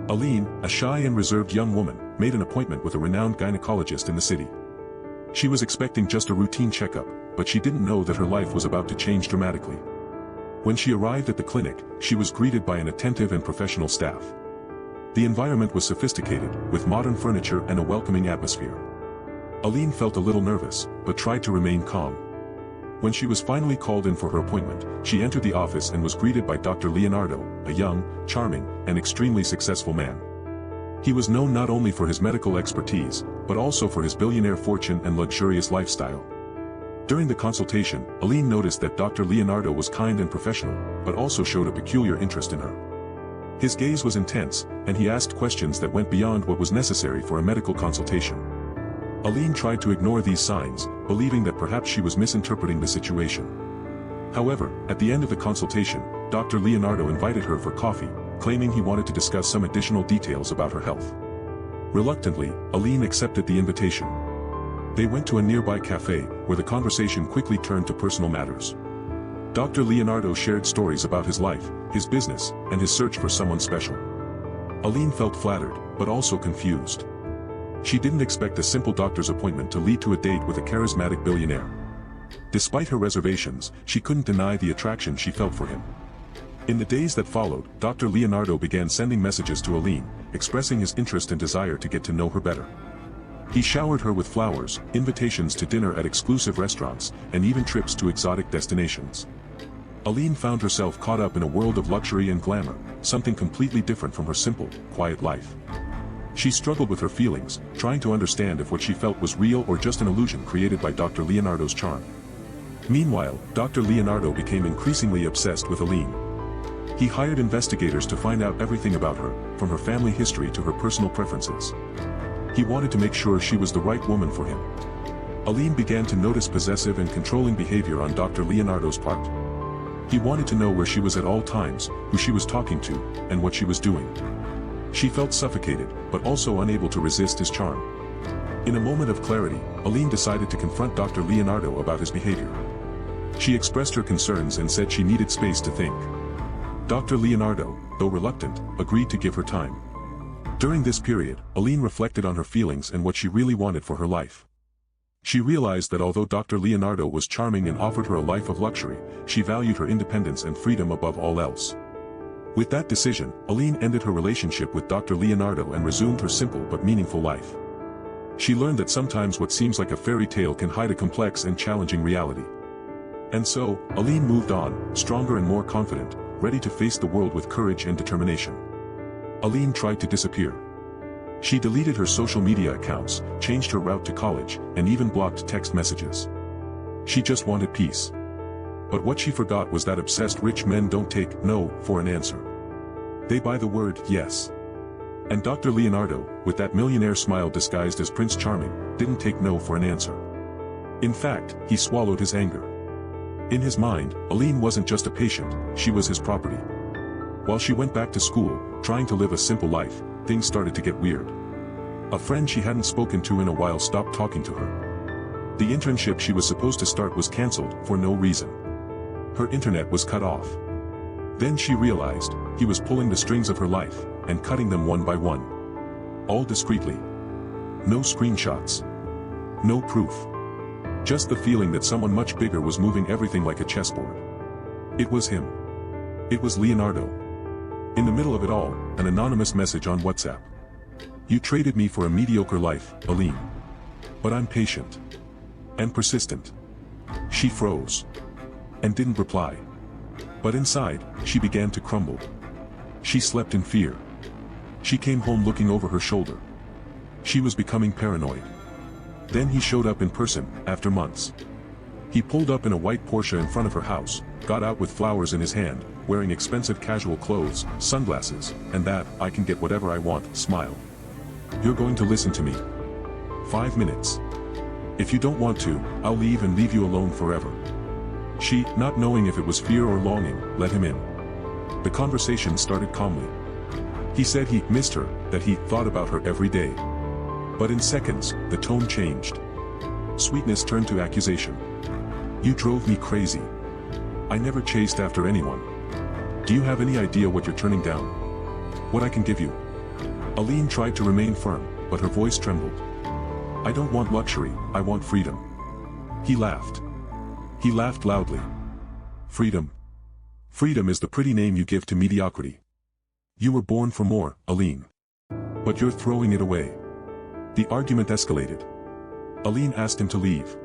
Aline, a shy and reserved young woman, made an appointment with a renowned gynecologist in the city. She was expecting just a routine checkup, but she didn't know that her life was about to change dramatically. When she arrived at the clinic, she was greeted by an attentive and professional staff. The environment was sophisticated, with modern furniture and a welcoming atmosphere. Aline felt a little nervous, but tried to remain calm. When she was finally called in for her appointment, she entered the office and was greeted by Dr. Leonardo, a young, charming, and extremely successful man. He was known not only for his medical expertise, but also for his billionaire fortune and luxurious lifestyle. During the consultation, Aline noticed that Dr. Leonardo was kind and professional, but also showed a peculiar interest in her. His gaze was intense, and he asked questions that went beyond what was necessary for a medical consultation. Aline tried to ignore these signs, believing that perhaps she was misinterpreting the situation. However, at the end of the consultation, Dr. Leonardo invited her for coffee, claiming he wanted to discuss some additional details about her health. Reluctantly, Aline accepted the invitation. They went to a nearby cafe, where the conversation quickly turned to personal matters. Dr. Leonardo shared stories about his life, his business, and his search for someone special. Aline felt flattered, but also confused. She didn't expect a simple doctor's appointment to lead to a date with a charismatic billionaire. Despite her reservations, she couldn't deny the attraction she felt for him. In the days that followed, Dr. Leonardo began sending messages to Aline, expressing his interest and desire to get to know her better. He showered her with flowers, invitations to dinner at exclusive restaurants, and even trips to exotic destinations. Aline found herself caught up in a world of luxury and glamour, something completely different from her simple, quiet life. She struggled with her feelings, trying to understand if what she felt was real or just an illusion created by Dr. Leonardo's charm. Meanwhile, Dr. Leonardo became increasingly obsessed with Aline. He hired investigators to find out everything about her, from her family history to her personal preferences. He wanted to make sure she was the right woman for him. Aline began to notice possessive and controlling behavior on Dr. Leonardo's part. He wanted to know where she was at all times, who she was talking to, and what she was doing. She felt suffocated, but also unable to resist his charm. In a moment of clarity, Aline decided to confront Dr. Leonardo about his behavior. She expressed her concerns and said she needed space to think. Dr. Leonardo, though reluctant, agreed to give her time. During this period, Aline reflected on her feelings and what she really wanted for her life. She realized that although Dr. Leonardo was charming and offered her a life of luxury, she valued her independence and freedom above all else. With that decision, Aline ended her relationship with Dr. Leonardo and resumed her simple but meaningful life. She learned that sometimes what seems like a fairy tale can hide a complex and challenging reality. And so, Aline moved on, stronger and more confident, ready to face the world with courage and determination. Aline tried to disappear. She deleted her social media accounts, changed her route to college, and even blocked text messages. She just wanted peace. But what she forgot was that obsessed rich men don't take no for an answer. They buy the word yes. And Dr. Leonardo, with that millionaire smile disguised as Prince Charming, didn't take no for an answer. In fact, he swallowed his anger. In his mind, Aline wasn't just a patient, she was his property. While she went back to school, trying to live a simple life, things started to get weird. A friend she hadn't spoken to in a while stopped talking to her. The internship she was supposed to start was cancelled, for no reason. Her internet was cut off. Then she realized, he was pulling the strings of her life, and cutting them one by one. All discreetly. No screenshots. No proof. Just the feeling that someone much bigger was moving everything like a chessboard. It was him. It was Leonardo. In the middle of it all, an anonymous message on WhatsApp. You traded me for a mediocre life, Aline. But I'm patient. And persistent. She froze. And didn't reply. But inside, she began to crumble. She slept in fear. She came home looking over her shoulder. She was becoming paranoid. Then he showed up in person, after months. He pulled up in a white Porsche in front of her house, got out with flowers in his hand, wearing expensive casual clothes, sunglasses, and that, I can get whatever I want, smile. You're going to listen to me. 5 minutes. If you don't want to, I'll leave and leave you alone forever. She, not knowing if it was fear or longing, let him in. The conversation started calmly. He said he missed her, that he thought about her every day. But in seconds, the tone changed. Sweetness turned to accusation. You drove me crazy. I never chased after anyone. Do you have any idea what you're turning down? What I can give you? Aline tried to remain firm, but her voice trembled. I don't want luxury, I want freedom. He laughed. He laughed loudly. Freedom. Freedom is the pretty name you give to mediocrity. You were born for more, Aline. But you're throwing it away. The argument escalated. Aline asked him to leave.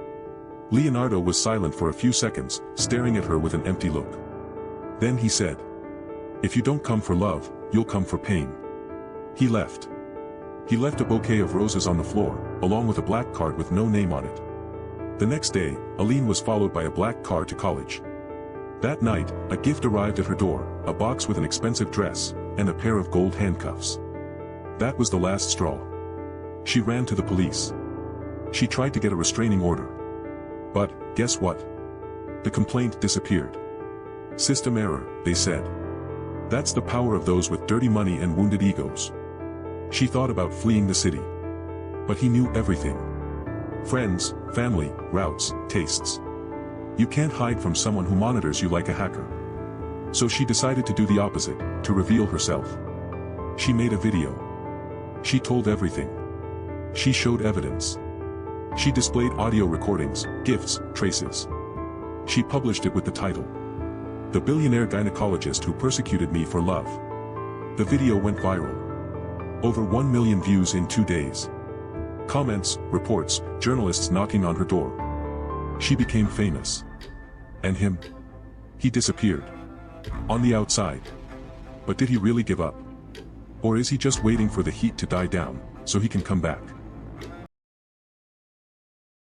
Leonardo was silent for a few seconds, staring at her with an empty look. Then he said, "If you don't come for love, you'll come for pain." He left. He left a bouquet of roses on the floor, along with a black card with no name on it. The next day, Aline was followed by a black car to college. That night, a gift arrived at her door, a box with an expensive dress, and a pair of gold handcuffs. That was the last straw. She ran to the police. She tried to get a restraining order. But, guess what? The complaint disappeared. System error, they said. That's the power of those with dirty money and wounded egos. She thought about fleeing the city. But he knew everything. Friends, family, routes, tastes. You can't hide from someone who monitors you like a hacker. So she decided to do the opposite, to reveal herself. She made a video. She told everything. She showed evidence. She displayed audio recordings, gifts, traces. She published it with the title, "The Billionaire Gynecologist Who Persecuted Me for Love." The video went viral. Over 1 million views in 2 days. Comments, reports, journalists knocking on her door. She became famous. And him? He disappeared. On the outside. But did he really give up? Or is he just waiting for the heat to die down, so he can come back?